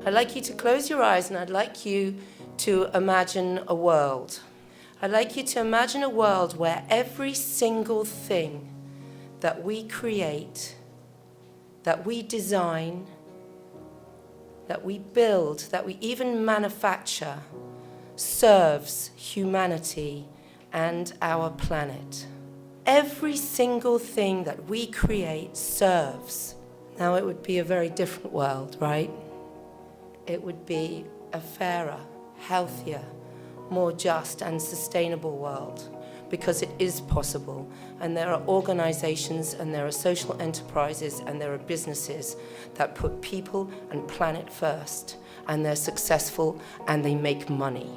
I'd like you to close your eyes and I'd like you to imagine a world. I'd like you to imagine a world where every single thing that we create, that we design, that we build, that we even manufacture, serves humanity and our planet. Every single thing that we create serves. Now it would be a very different world, right? It would be a fairer, healthier, more just and sustainable world, because it is possible, and there are organizations and there are social enterprises and there are businesses that put people and planet first, and they're successful and they make money.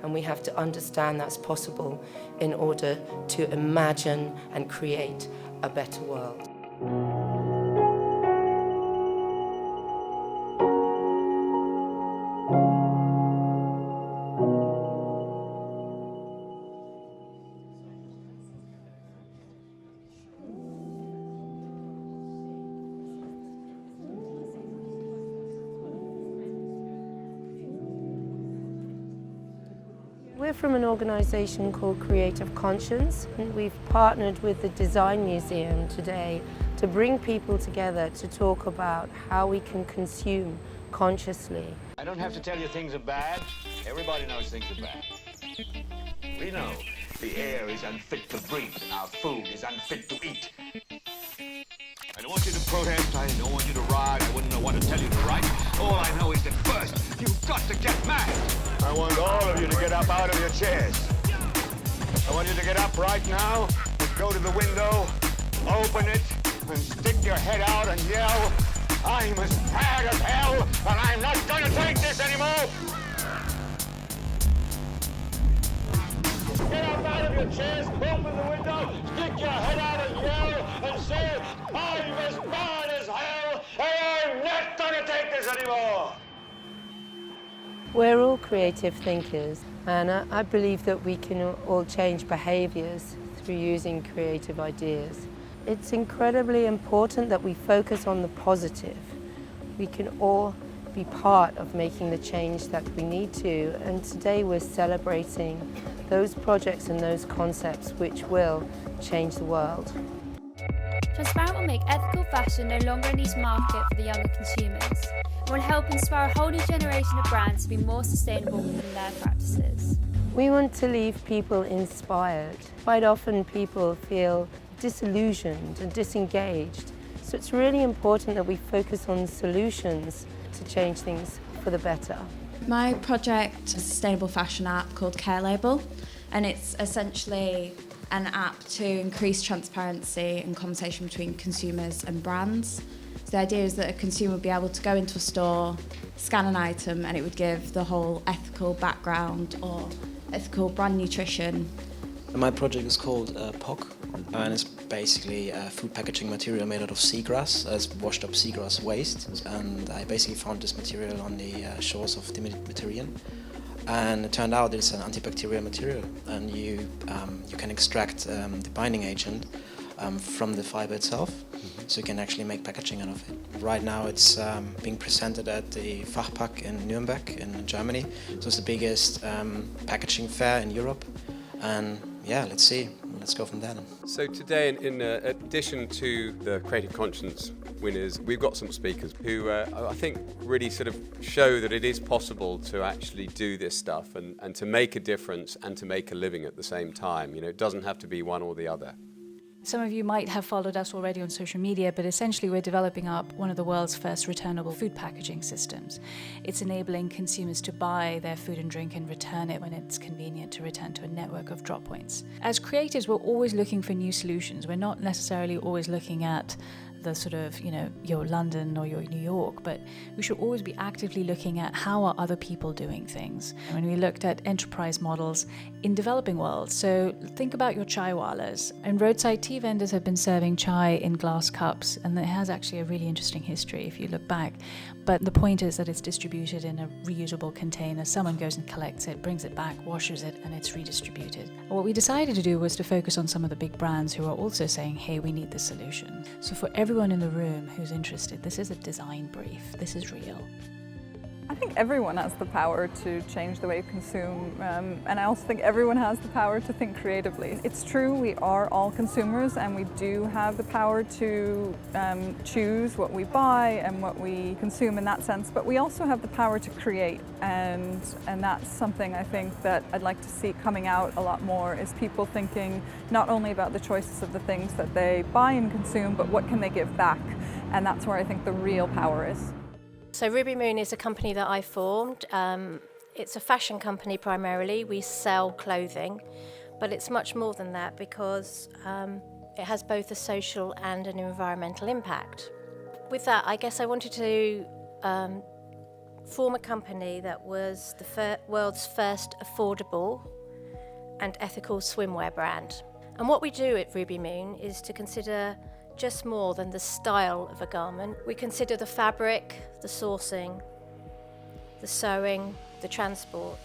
And we have to understand that's possible in order to imagine and create a better world. We're from an organisation called Creative Conscience, and we've partnered with the Design Museum today to bring people together to talk about how we can consume consciously. I don't have to tell you things are bad. Everybody knows things are bad. We know the air is unfit to breathe and our food is unfit to eat. I don't want you to protest, I don't want you to riot, I wouldn't know what to tell you to write. All I know is that first, you've got to get mad. I want all of you to get up out of your chairs. I want you to get up right now, and go to the window, open it, and stick your head out and yell, I'm as mad as hell, and I'm not gonna take this anymore! Get up out of your chairs, open the window, stick your head out and yell, and say, I'm as mad as hell, and I'm not gonna take this anymore! We're all creative thinkers, and I believe that we can all change behaviours through using creative ideas. It's incredibly important that we focus on the positive. We can all be part of making the change that we need to, and today we're celebrating those projects and those concepts which will change the world. Transparent will make ethical fashion no longer a niche market for the younger consumers, and will help inspire a whole new generation of brands to be more sustainable within their practices. We want to leave people inspired. Quite often people feel disillusioned and disengaged, so it's really important that we focus on solutions to change things for the better. My project is a sustainable fashion app called Care Label, and it's essentially an app to increase transparency and conversation between consumers and brands. So the idea is that a consumer would be able to go into a store, scan an item, and it would give the whole ethical background or ethical brand nutrition. My project is called POC, and it's basically food packaging material made out of seagrass, as washed up seagrass waste. And I basically found this material on the shores of the Mediterranean. And it turned out it's an antibacterial material, and you can extract the binding agent from the fiber itself, so you can actually make packaging out of it. Right now it's being presented at the Fachpack in Nuremberg in Germany, so it's the biggest packaging fair in Europe, and yeah, let's see. Let's go from there then. So today, in addition to the Creative Conscience winners, we've got some speakers who I think really sort of show that it is possible to actually do this stuff and to make a difference and to make a living at the same time. You know, it doesn't have to be one or the other. Some of you might have followed us already on social media, but essentially we're developing up one of the world's first returnable food packaging systems. It's enabling consumers to buy their food and drink and return it when it's convenient to return to a network of drop points. As creators, we're always looking for new solutions. We're not necessarily always looking at the sort of, your London or your New York, but we should always be actively looking at how are other people doing things. When we looked at enterprise models in developing world, so think about your chaiwalas. And roadside tea vendors have been serving chai in glass cups, and it has actually a really interesting history if you look back. But the point is that it's distributed in a reusable container. Someone goes and collects it, brings it back, washes it, and it's redistributed. What we decided to do was to focus on some of the big brands who are also saying, hey, we need this solution. So for everyone in the room who's interested, this is a design brief. This is real. I think everyone has the power to change the way you consume, and I also think everyone has the power to think creatively. It's true, we are all consumers and we do have the power to choose what we buy and what we consume in that sense, but we also have the power to create, and that's something I think that I'd like to see coming out a lot more, is people thinking not only about the choices of the things that they buy and consume, but what can they give back, and that's where I think the real power is. So Ruby Moon is a company that I formed. It's a fashion company primarily. We sell clothing, but it's much more than that because it has both a social and an environmental impact. With that, I guess I wanted to form a company that was the world's first affordable and ethical swimwear brand. And what we do at Ruby Moon is to consider just more than the style of a garment. We consider the fabric, the sourcing, the sewing, the transport,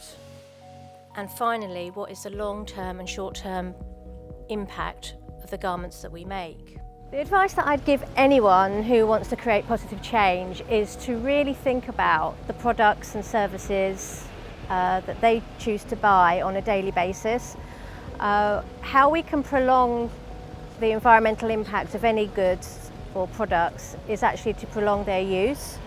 and finally, what is the long-term and short-term impact of the garments that we make. The advice that I'd give anyone who wants to create positive change is to really think about the products and services that they choose to buy on a daily basis, how we can prolong the environmental impact of any goods or products is actually to prolong their use,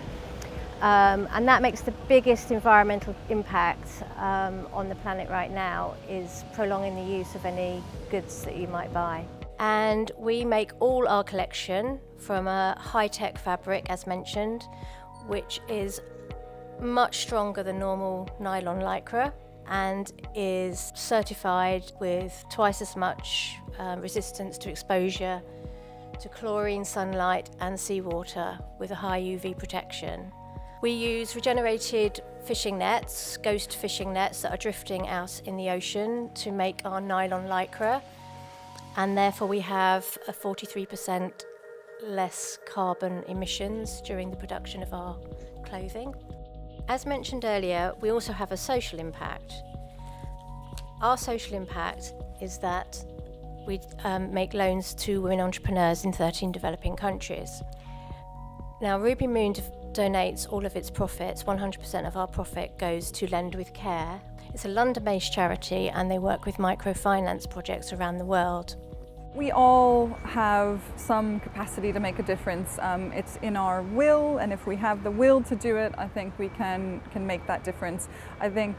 and that makes the biggest environmental impact on the planet right now, is prolonging the use of any goods that you might buy. And we make all our collection from a high-tech fabric, as mentioned, which is much stronger than normal nylon lycra and is certified with twice as much resistance to exposure to chlorine, sunlight and seawater with a high UV protection. We use regenerated fishing nets, ghost fishing nets that are drifting out in the ocean to make our nylon lycra, and therefore we have a 43% less carbon emissions during the production of our clothing. As mentioned earlier, we also have a social impact. Our social impact is that we make loans to women entrepreneurs in 13 developing countries. Now, Ruby Moon donates all of its profits, 100% of our profit goes to Lend With Care. It's a London-based charity and they work with microfinance projects around the world. We all have some capacity to make a difference. It's in our will, and if we have the will to do it, I think we can make that difference. I think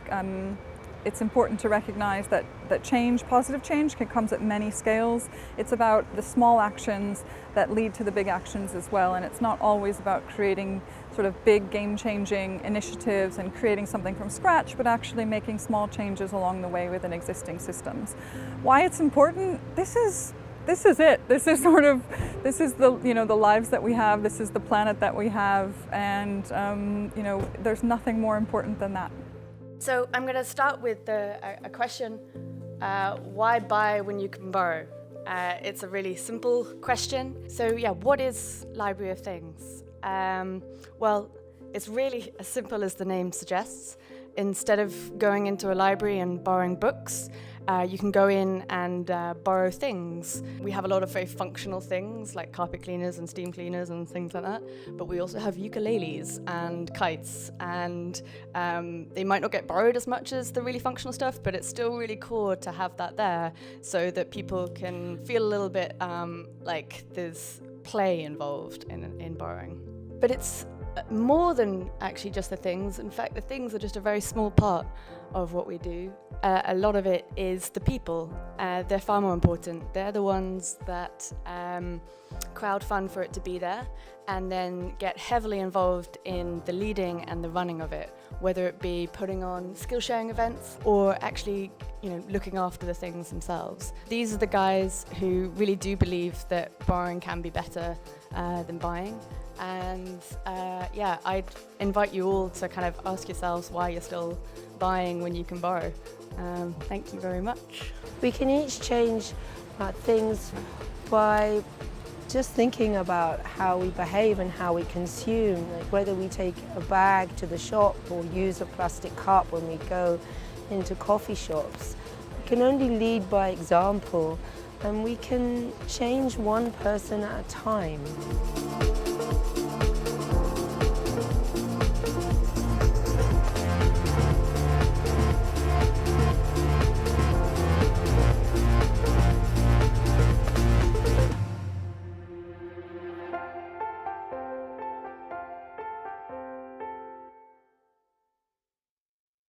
it's important to recognize that change, positive change, comes at many scales. It's about the small actions that lead to the big actions as well, and it's not always about creating sort of big game-changing initiatives and creating something from scratch, but actually making small changes along the way within existing systems. Why it's important? This is it. This is the, the lives that we have. This is the planet that we have, and there's nothing more important than that. So I'm going to start with a question. Why buy when you can borrow? It's a really simple question. So yeah, what is Library of Things? Well, it's really as simple as the name suggests. Instead of going into a library and borrowing books, you can go in and borrow things. We have a lot of very functional things like carpet cleaners and steam cleaners and things like that, but we also have ukuleles and kites, and they might not get borrowed as much as the really functional stuff, but it's still really cool to have that there so that people can feel a little bit like there's play involved in borrowing. But it's more than actually just the things. In fact, the things are just a very small part of what we do. A lot of it is the people. They're far more important. They're the ones that crowdfund for it to be there and then get heavily involved in the leading and the running of it, whether it be putting on skill sharing events or actually looking after the things themselves. These are the guys who really do believe that borrowing can be better than buying. And I'd invite you all to kind of ask yourselves why you're still buying when you can borrow. Thank you very much. We can each change things by just thinking about how we behave and how we consume, like whether we take a bag to the shop or use a plastic cup when we go into coffee shops. We can only lead by example, and we can change one person at a time.